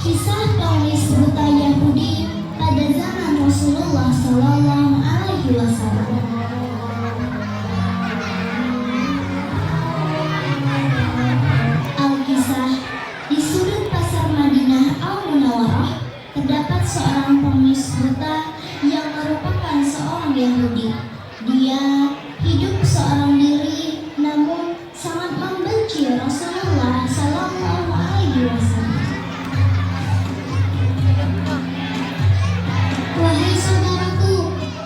Kisah pengemis buta Yahudi pada zaman Rasulullah Sallallahu Alaihi Wasallam. Alkisah, di sudut pasar Madinah Al-Munawwarah terdapat seorang pengemis buta yang merupakan seorang Yahudi. Dia hidup seorang diri, namun sangat membenci Rasulullah Sallallahu Alaihi Wasallam. Wahai saudaraku,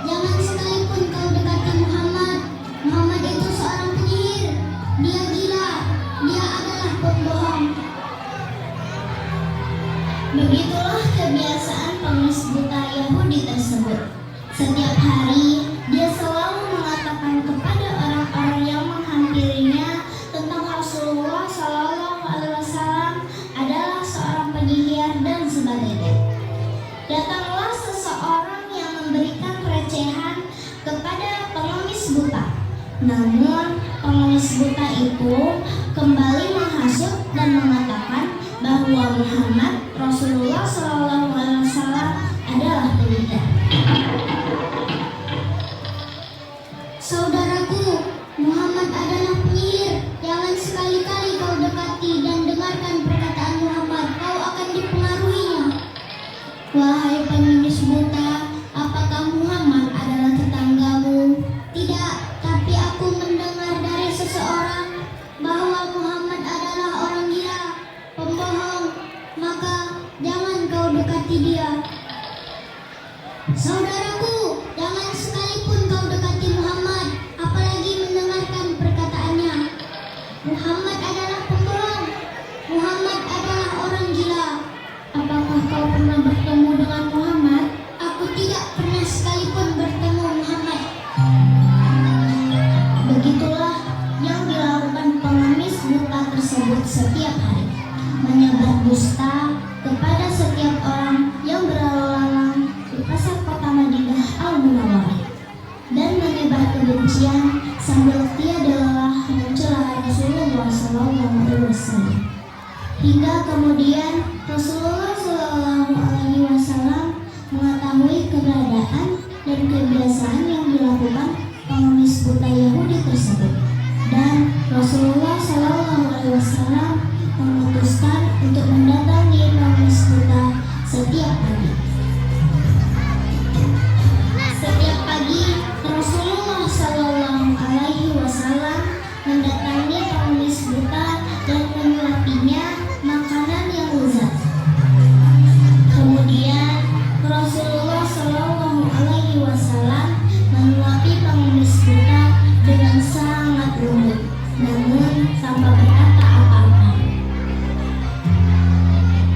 jangan sekalipun kau dekati Muhammad. Muhammad itu seorang penyihir. Dia gila. Dia adalah pembohong. Begitulah kebiasaan pengemis buta Yahudi tersebut. Setiap hari dia selalu mengatakan kepada orang-orang yang menghampirinya tentang Rasulullah Sallallahu Alaihi Wasallam adalah seorang penyihir dan sebagainya. Datanglah seseorang yang memberikan recehan kepada pengemis buta. Namun pengemis buta itu kembali menghasut dan mengatakan bahwa Muhammad Rasulullah Sallallahu Alaihi Wasallam adalah penyihir. Saudaraku, Muhammad adalah penyihir. Jangan sekali-kali kau dekati dan dengarkan perkataan Muhammad. Kau akan dipengaruhinya. Wahai pengemis buta, apakah Muhammad adalah tetanggamu? Tidak, tapi aku mendengar dari seseorang bahwa Muhammad adalah orang gila, pembohong. Maka jangan kau dekati dia. Saudaraku, jangan sekalipun kau dekati Muhammad, apalagi mendengarkan perkataannya. Muhammad adalah pembohong. Muhammad adalah orang gila. Apakah kau pernah bertemu dengan Muhammad? Aku tidak pernah sekalipun bertemu Muhammad. Begitulah yang dilakukan pengemis buta tersebut setiap hari, menyebar dusta kepada setiap orang yang berlalu lalang di pasar kota Madinah Al-Munawwarah dan menyebar kebencian sambil tiada lelah mencela Rasulullah Sallallahu Alaihi Wasallam. Hingga kemudian Rasulullah Sallallahu Alaihi Wasallam mengetahui keberadaan dan kebiasaan yang dilakukan pengemis buta Yahudi tersebut, dan Rasulullah Sallallahu Alaihi Wasallam memutuskan untuk mendatangi pengemis buta setiap pagi. Setiap pagi Rasulullah Sallallahu Alaihi Wasallam mendatangi pengemis buta dan menyuapinya makanan yang lezat. Kemudian Rasulullah Sallallahu Alaihi Wasallam menyuapi pengemis buta dengan sangat lembut, namun tanpa berkata apa-apa.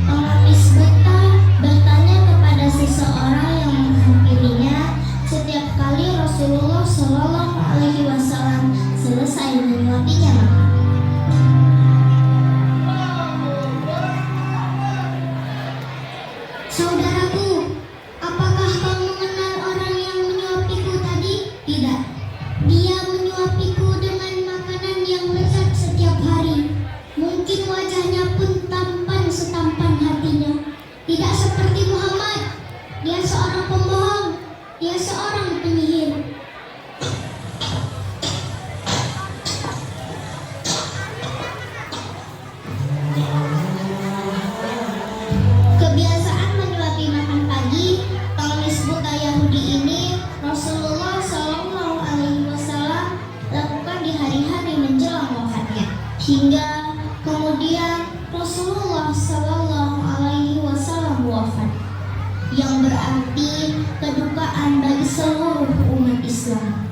Pengemis buta bertanya kepada seseorang yang menghampirinya setiap kali Rasulullah Sallallahu Alaihi Wasallam selesai menyuapinya makan. Saudaraku, apakah kau mengenal orang yang menyuapiku tadi? Tidak. Dia menyuapiku dengan makanan yang lezat setiap hari. Mungkin wajahnya pun tampan setampan hatinya. Tidak seperti Muhammad. Dia seorang pembohong. Dia seorang penyihir. Kebiasaan menyuapi makan pagi pengemis buta Yahudi ini Rasulullah Sallallahu Alaihi Wasallam lakukan di hari-hari menjelang wafatnya, hingga kemudian Rasulullah Sallallahu Alaihi Wasallam wafat, yang berarti kedukaan bagi seluruh umat Islam.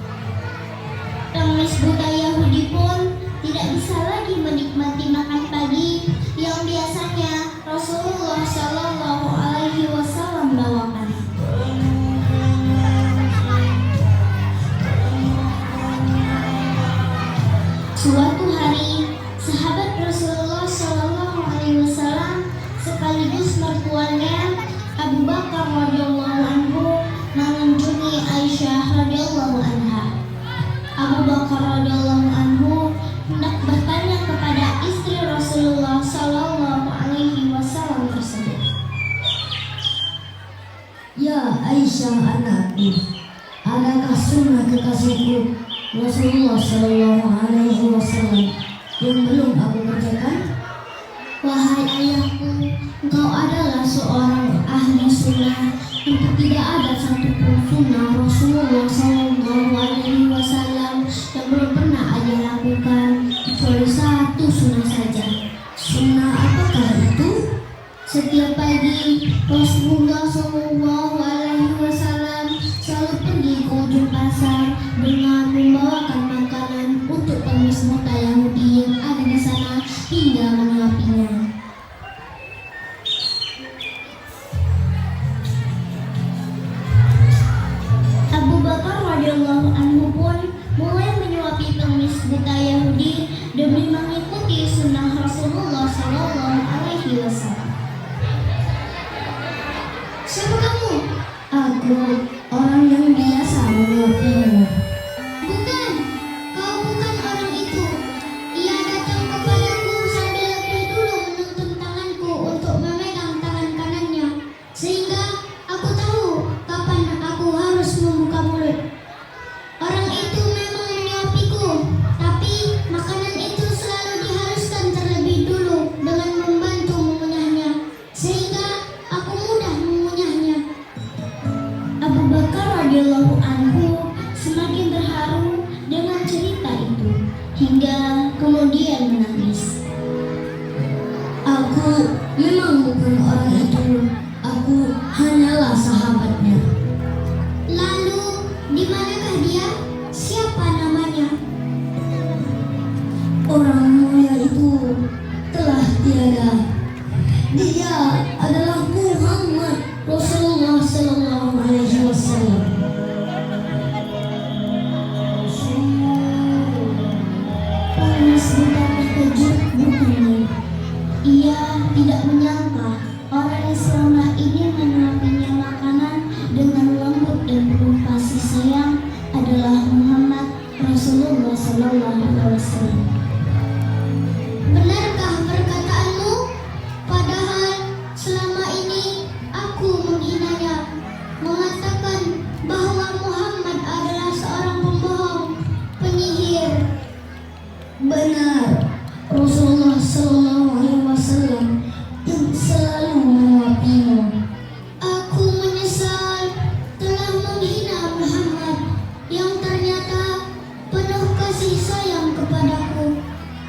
Pengemis buta Yahudi pun tidak bisa lagi menikmati hari, sahabat Rasulullah Shallallahu Alaihi Wasallam sekaligus mertuanya Abu Bakar radhiyallahu anhu mengunjungi Aisyah radhiyallahu anha. Abu Bakar radhiyallahu anhu hendak bertanya kepada istri Rasulullah Shallallahu Alaihi Wasallam tersebut. Ya Aisyah anakku, adakah sunnah kekasihku Rasulullah Shallallahu Alaihi Wasallam yang belum aku kerjakan? Wahai ayahku, engkau adalah seorang ahli sunnah, untuk tidak ada satupun sunnah Rasulullah Shallallahu Alaihi Wasallam yang belum pernah ayah lakukan, kecuali satu sunnah saja. Sunnah apakah itu? Setiap pagi Rasulullah Shallallahu Alaihi Wasallam selalu pergi ke ujung pasar dengan membawakan makanan untuk pengemis muda Yahudi yang ada di sana hingga menyuapinya. Abu Bakar radhiyallahu anhu pun mulai menyuapi pengemis buta Yahudi demi mengikuti sunnah Rasulullah Shallallahu Alaihi Wasallam. Siapa kamu? Aku orang yang biasa menyuapimu. Bukan, kau bukan orang itu. Ia datang kepadaku sambil lebih dulu menuntun tanganku untuk memegang tangan kanannya, sehingga aku tahu kapan aku harus membuka mulut. Orang itu memang menyuapiku, tapi makanan itu selalu dihaluskan terlebih dulu dengan membantu mengunyahnya, sehingga aku mudah mengunyahnya. Abu Bakar radhiyallahu anhu semakin terharu dengan cerita itu hingga kemudian menangis. Aku memang bukan orang itu. Aku hanyalah sahabatnya. Lalu di manakah dia? Siapa namanya? Orang mulia itu telah tiada. Dia adalah Muhammad Rasulullah Sallallahu Alaihi Wasallam. Pengemis buta terkejut bukannya. Ia tidak menyangka orang yang selama ini menyuapinya makanan dengan lembut dan penuh kasih sayang adalah Muhammad Rasulullah Sallallahu Alaihi Wasallam. Benarkah perkataanmu? Padahal selama ini aku menghinanya, mengatakan bahwa Muhammad adalah seorang pembohong, penyihir. Benar, Rasulullah Sallallahu Alaihi Wasallam yang selalu menyuapimu. Aku menyesal telah menghina Muhammad yang ternyata penuh kasih sayang kepadaku,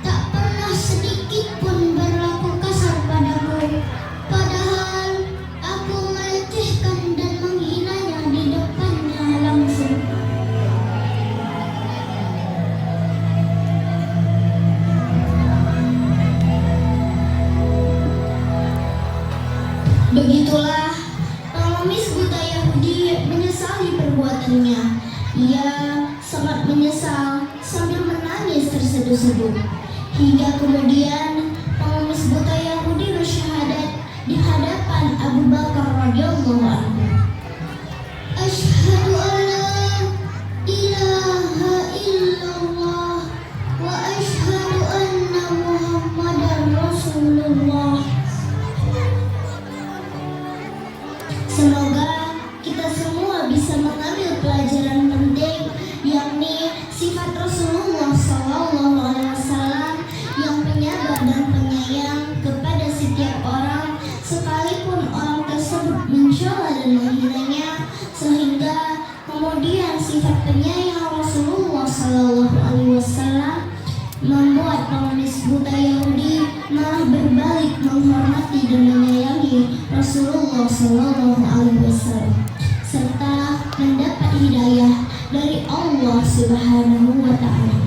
tak pernah sedikit pun berlaku kasar padaku. Padahal aku melecehkan dan menghinanya di depannya langsung. Begitulah pengemis buta Yahudi menyesali perbuatannya. Ia sangat menyesal sambil menangis terseduh-seduh. Hingga kemudian pengemis buta Yahudi bersyahadat di hadapan Abu Bakar radhiyallahu anhu. Asyhadu an la ilaha illallah wa asyhadu anna Muhammadar Rasulullah. Semoga kita semua bisa mengambil pelajaran penting, yakni sifat Rasulullah Sallallahu Alaihi Wasallam yang penyabar dan penyayang kepada setiap orang, sekalipun orang tersebut mencela dan menghinanya, sehingga kemudian sifat penyayang Rasulullah Sallallahu Alaihi Wasallam membuat pengemis buta Yahudi malah berbalik menghormati dan menyayangi Rasulullah Sallallahu Alaihi Wasallam serta mendapat hidayah dari Allah Subhanahu wa Ta'ala.